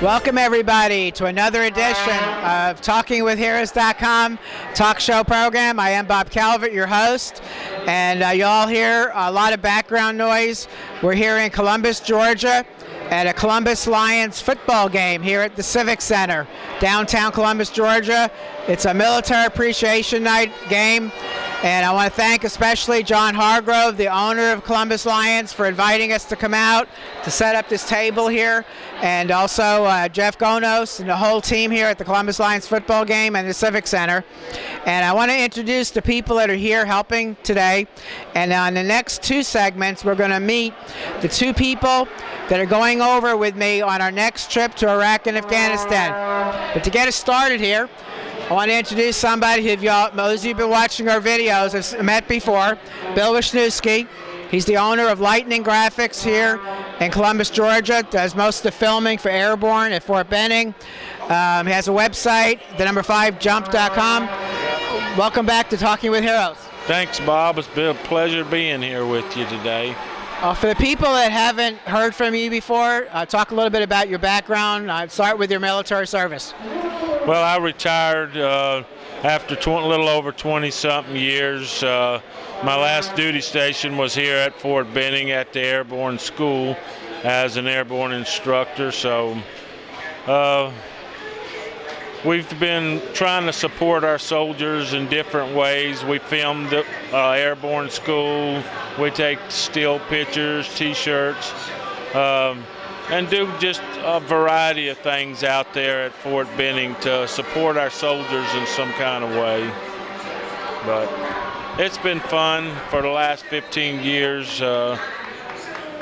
Welcome everybody to another edition of TalkingWithHeroes.com talk show program. I am Bob Calvert, your host, and you all hear a lot of background noise. We're here in Columbus, Georgia, at a Columbus Lions football game here at the Civic Center, downtown Columbus, Georgia. It's a military appreciation night game, and I want to thank especially John Hargrove, the owner of Columbus Lions, for inviting us to come out to set up this table here, and also Jeff Gonos and the whole team here at the Columbus Lions football game and the Civic Center. And I want to introduce the people that are here helping today, and on the next two segments we're going to meet the two people that are going over with me on our next trip to Iraq and Afghanistan. But to get us started here, I want to introduce somebody who those of you who've been watching our videos have met before, Bill Wischnewsky. He's the owner of Lightning Graphics here in Columbus, Georgia, does most of the filming for Airborne at Fort Benning. He has a website, the5jump.com. Welcome back to Talking with Heroes. Thanks, Bob. It's been a pleasure being here with you today. For the people that haven't heard from you before, talk a little bit about your background. Start with your military service. Well, I retired after a little over 20-something years. My last duty station was here at Fort Benning at the Airborne School as an airborne instructor. So we've been trying to support our soldiers in different ways. We filmed the Airborne School. We take still pictures, T-shirts, and do just a variety of things out there at Fort Benning to support our soldiers in some kind of way. But it's been fun for the last 15 years,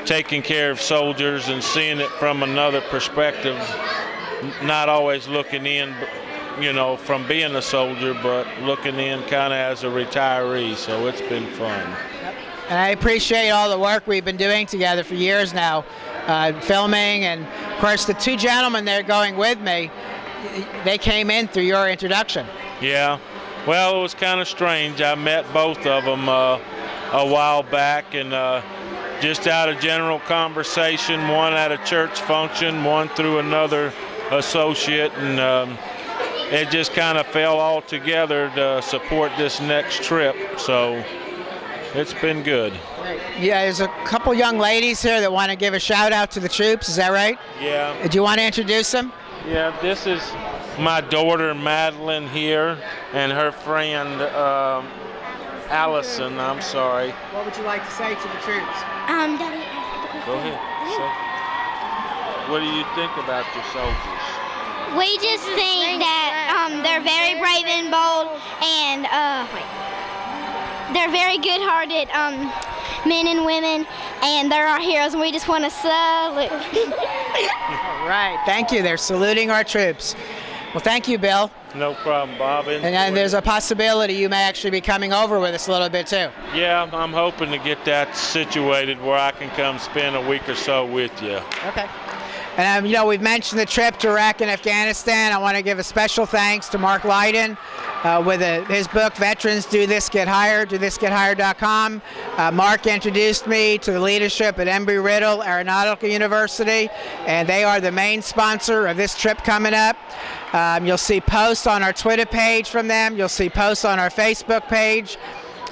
taking care of soldiers and seeing it from another perspective, not always looking in, you know, from being a soldier, but looking in kind of as a retiree. So it's been fun. And I appreciate all the work we've been doing together for years now, filming, and of course the two gentlemen that are going with me, they came in through your introduction. Yeah, well, it was kind of strange. I met both of them a while back, and just out of general conversation, one at a church function, one through another associate, and it just kind of fell all together to support this next trip. So it's been good. Yeah, there's a couple young ladies here that want to give a shout out to the troops. Is that right? Yeah. Do you want to introduce them? Yeah, this is my daughter Madeline here, and her friend Allison. I'm sorry. What would you like to say to the troops? Daddy, go ahead. So, what do you think about your soldiers? We just think that they're very brave and bold, and they're very good-hearted men and women, and they're our heroes, and we just want to salute. All right, thank you. They're saluting our troops. Well, thank you, Bill. No problem, Bob. And there's a possibility you may actually be coming over with us a little bit, too. Yeah, I'm hoping to get that situated where I can come spend a week or so with you. Okay. And you know, we've mentioned the trip to Iraq and Afghanistan. I want to give a special thanks to Mark Liedle with his book, Veterans Do This Get Hired, DoThisGetHired.com. Mark introduced me to the leadership at Embry-Riddle Aeronautical University, and they are the main sponsor of this trip coming up. You'll see posts on our Twitter page from them. You'll see posts on our Facebook page.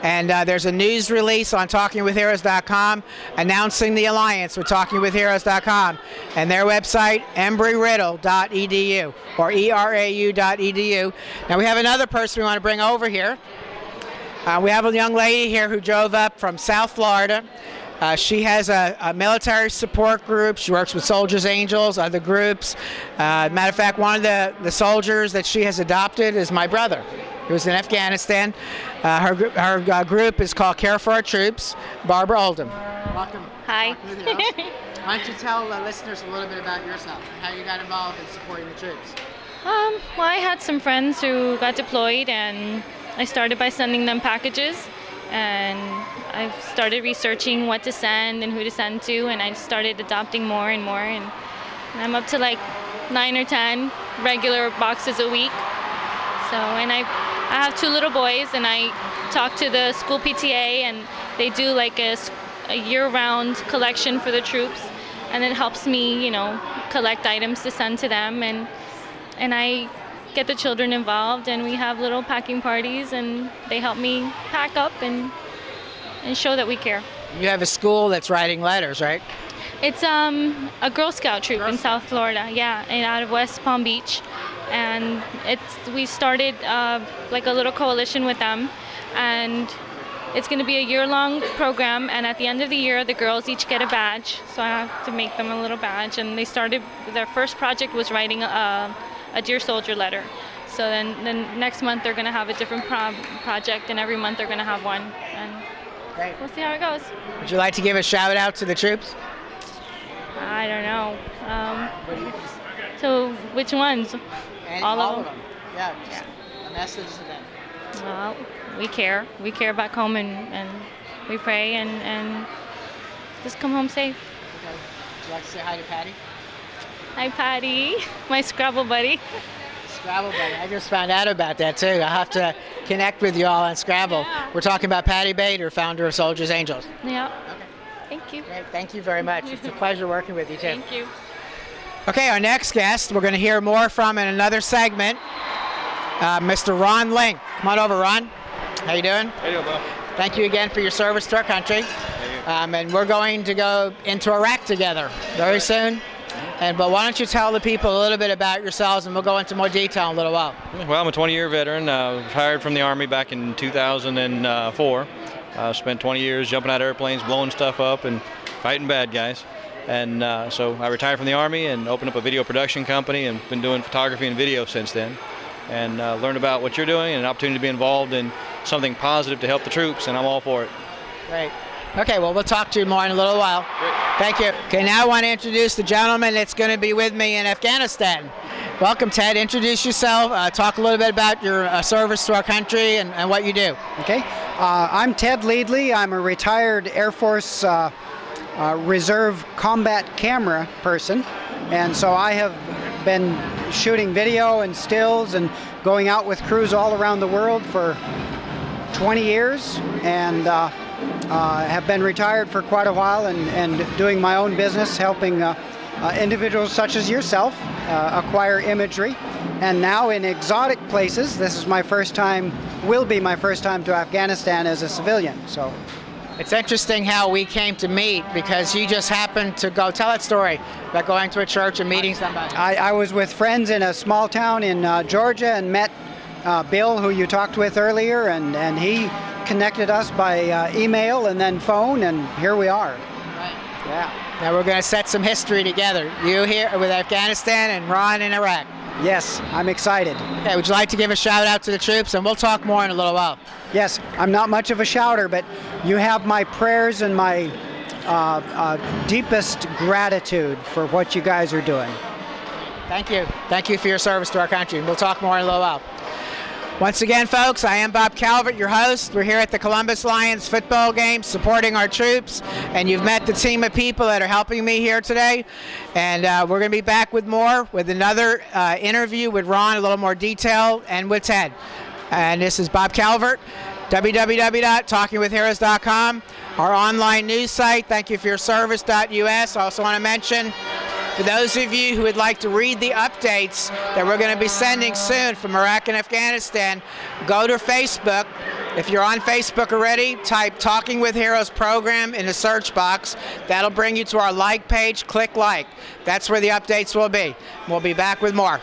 And there's a news release on TalkingWithHeroes.com announcing the alliance with TalkingWithHeroes.com, and their website, embryriddle.edu, or ERAU.edu. Now we have another person we want to bring over here. We have a young lady here who drove up from South Florida. She has a military support group. She works with Soldiers Angels, other groups. Matter of fact, one of the soldiers that she has adopted is my brother, who was in Afghanistan. Her group is called Care for Our Troops. Barbara Oldham. Welcome. Hi. Why don't you tell the listeners a little bit about yourself and how you got involved in supporting the troops? Well, I had some friends who got deployed, and I started by sending them packages, and I started researching what to send and who to send to, and I started adopting more and more, and I'm up to like 9 or 10 regular boxes a week. So, and I have 2 little boys, and I talk to the school PTA, and they do like a year-round collection for the troops, and it helps me, you know, collect items to send to them, and I get the children involved, and we have little packing parties, and they help me pack up and show that we care. You have a school that's writing letters, right? It's a Girl Scout troop in South Florida, yeah, and out of West Palm Beach, and we started like a little coalition with them, and it's going to be a year-long program, and at the end of the year, the girls each get a badge, so I have to make them a little badge, and their first project was writing a Dear Soldier letter. So then next month they're going to have a different project, and every month they're going to have one, and Great. We'll see how it goes. Would you like to give a shout out to the troops? I don't know. So which ones? All of them? Yeah, just a message to them. Well, we care. We care back home, and we pray and just come home safe. Okay. Would you like to say hi to Patty? Hi, Patty, my Scrabble buddy. Scrabble buddy. I just found out about that too. I'll have to connect with you all on Scrabble. Yeah. We're talking about Patty Bader, founder of Soldiers Angels. Yeah. Okay. Thank you. Great. Thank you very much. It's a pleasure working with you too. Thank you. Okay, our next guest we're going to hear more from in another segment, Mr. Ron Link. Come on over, Ron. How you doing? How you doing, Bob? Thank you again for your service to our country. And we're going to go into Iraq together very soon. But why don't you tell the people a little bit about yourselves, and we'll go into more detail in a little while. Well, I'm a 20-year veteran. Retired from the Army back in 2004. Spent 20 years jumping out of airplanes, blowing stuff up, and fighting bad guys. And so I retired from the Army and opened up a video production company, and been doing photography and video since then. And learned about what you're doing and an opportunity to be involved in something positive to help the troops, and I'm all for it. Great. Okay, well, we'll talk to you more in a little while. Great. Thank you. Okay, now I want to introduce the gentleman that's going to be with me in Afghanistan. Welcome, Ted. Introduce yourself. Talk a little bit about your service to our country and what you do. Okay. I'm Ted Liedle. I'm a retired Air Force Reserve combat camera person. And so I have been shooting video and stills and going out with crews all around the world for 20 years. And have been retired for quite a while and doing my own business, helping individuals such as yourself acquire imagery. And now in exotic places, this is my first time, will be my first time to Afghanistan as a civilian. So it's interesting how we came to meet, because you just happened to go, tell that story about going to a church and meeting somebody. I was with friends in a small town in Georgia and met Bill, who you talked with earlier, and he connected us by email and then phone, and here we are. Right. Yeah. Now we're going to set some history together. You here with Afghanistan and Ron in Iraq. Yes, I'm excited. Okay, would you like to give a shout out to the troops? And we'll talk more in a little while. Yes, I'm not much of a shouter, but you have my prayers and my deepest gratitude for what you guys are doing. Thank you. Thank you for your service to our country. We'll talk more in a little while. Once again, folks, I am Bob Calvert, your host. We're here at the Columbus Lions football game supporting our troops, and you've met the team of people that are helping me here today. And we're going to be back with more, with another interview with Ron, a little more detail, and with Ted. And this is Bob Calvert, www.TalkingWithHeroes.com, our online news site. Thank you for your service.us. I also want to mention, for those of you who would like to read the updates that we're going to be sending soon from Iraq and Afghanistan, go to Facebook. If you're on Facebook already, type Talking with Heroes program in the search box. That'll bring you to our like page. Click like. That's where the updates will be. We'll be back with more.